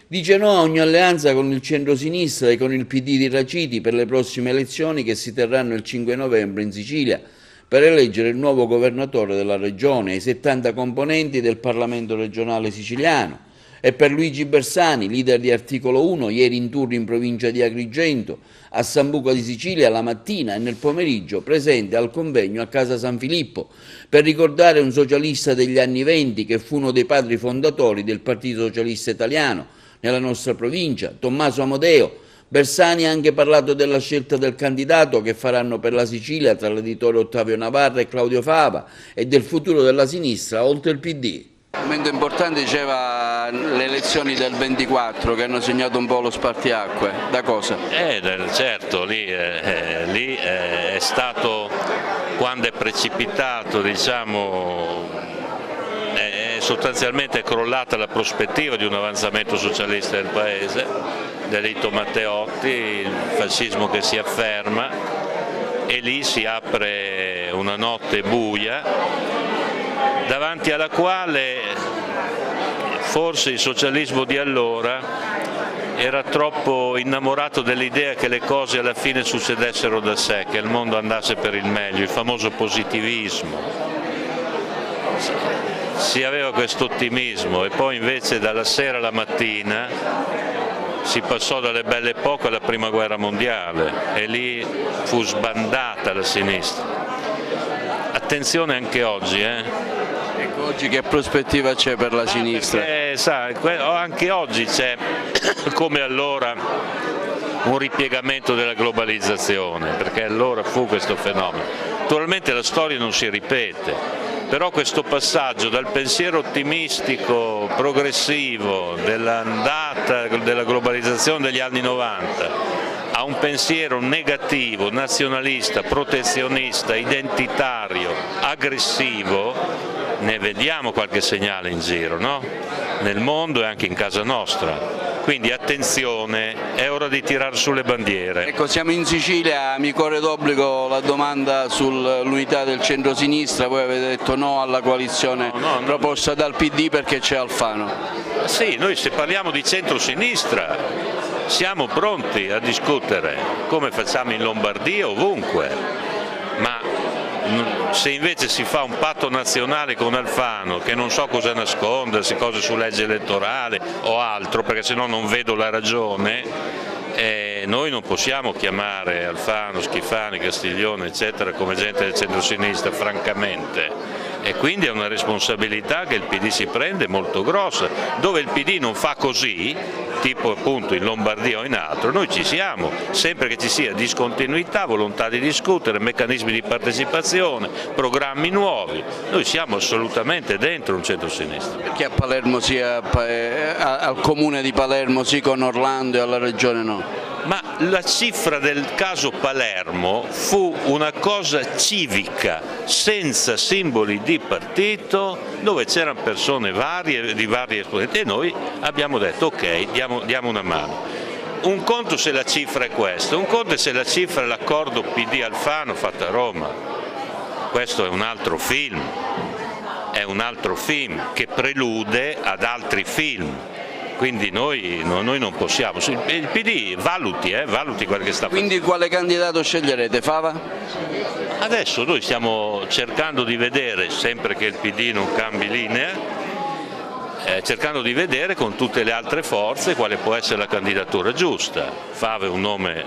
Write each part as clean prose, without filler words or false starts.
Dice no a ogni alleanza con il centro-sinistra e con il PD di Raciti per le prossime elezioni che si terranno il 5 novembre in Sicilia per eleggere il nuovo governatore della regione e i 70 componenti del Parlamento regionale siciliano. E per Luigi Bersani, leader di Articolo 1, ieri in tour in provincia di Agrigento, a Sambuca di Sicilia la mattina e nel pomeriggio presente al convegno a Casa San Filippo per ricordare un socialista degli anni '20 che fu uno dei padri fondatori del Partito Socialista Italiano nella nostra provincia, Tommaso Amodeo. Bersani ha anche parlato della scelta del candidato che faranno per la Sicilia tra l'editore Ottavio Navarra e Claudio Fava e del futuro della sinistra oltre il PD. Un momento importante diceva le elezioni del 24 che hanno segnato un po' lo spartiacque, da cosa? Certo, lì è stato, quando è precipitato, diciamo, sostanzialmente è crollata la prospettiva di un avanzamento socialista del Paese, Delitto Matteotti, il fascismo che si afferma, e lì si apre una notte buia davanti alla quale forse il socialismo di allora era troppo innamorato dell'idea che le cose alla fine succedessero da sé, che il mondo andasse per il meglio, il famoso positivismo. Si aveva questo ottimismo e poi invece dalla sera alla mattina si passò dalle belle epoche alla prima guerra mondiale e lì fu sbandata la sinistra. Attenzione anche oggi, Ecco, oggi che prospettiva c'è per la sinistra? Perché, anche oggi c'è, come allora, un ripiegamento della globalizzazione, perché allora fu questo fenomeno. Naturalmente la storia non si ripete, però questo passaggio dal pensiero ottimistico, progressivo, dell'andata della globalizzazione degli anni 90 a un pensiero negativo, nazionalista, protezionista, identitario, aggressivo, ne vediamo qualche segnale in giro, no? Nel mondo e anche in casa nostra. Quindi attenzione, è ora di tirare sulle bandiere. Ecco, siamo in Sicilia, mi corre d'obbligo la domanda sull'unità del centro-sinistra, voi avete detto no alla coalizione proposta dal PD perché c'è Alfano. Sì, noi se parliamo di centro-sinistra siamo pronti a discutere, come facciamo in Lombardia, ovunque, ma se invece si fa un patto nazionale con Alfano, che non so cosa nascondersi, cose su legge elettorale o altro, perché se no non vedo la ragione, noi non possiamo chiamare Alfano, Schifani, Castiglione eccetera come gente del centro-sinistra, francamente. E quindi è una responsabilità che il PD si prende molto grossa. Dove il PD non fa così, tipo appunto in Lombardia o in altro, noi ci siamo, sempre che ci sia discontinuità, volontà di discutere, meccanismi di partecipazione, programmi nuovi, noi siamo assolutamente dentro un centro-sinistra. Perché a Palermo al comune di Palermo sì con Orlando e alla regione no? Ma la cifra del caso Palermo fu una cosa civica, senza simboli di partito, dove c'erano persone varie, di vari esponenti, e noi abbiamo detto ok, diamo una mano. Un conto se la cifra è questa, un conto è se la cifra è l'accordo PD-Alfano fatto a Roma. Questo è un altro film che prelude ad altri film. Quindi noi non possiamo, il PD valuti quello che sta facendo. Quindi quale candidato sceglierete, Fava? Adesso noi stiamo cercando di vedere, sempre che il PD non cambi linea, cercando di vedere con tutte le altre forze quale può essere la candidatura giusta. Fava è un nome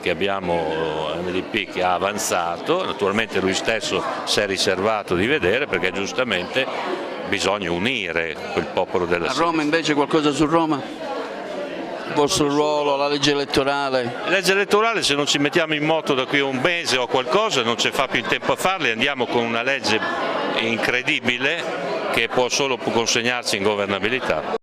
che abbiamo MDP che ha avanzato, naturalmente lui stesso si è riservato di vedere perché giustamente bisogna unire quel popolo della sinistra. A Roma invece qualcosa su Roma? Il vostro ruolo, la legge elettorale? La legge elettorale, se non ci mettiamo in moto da qui a un mese o qualcosa, non ci fa più in tempo a farle, andiamo con una legge incredibile che può solo consegnarci in governabilità.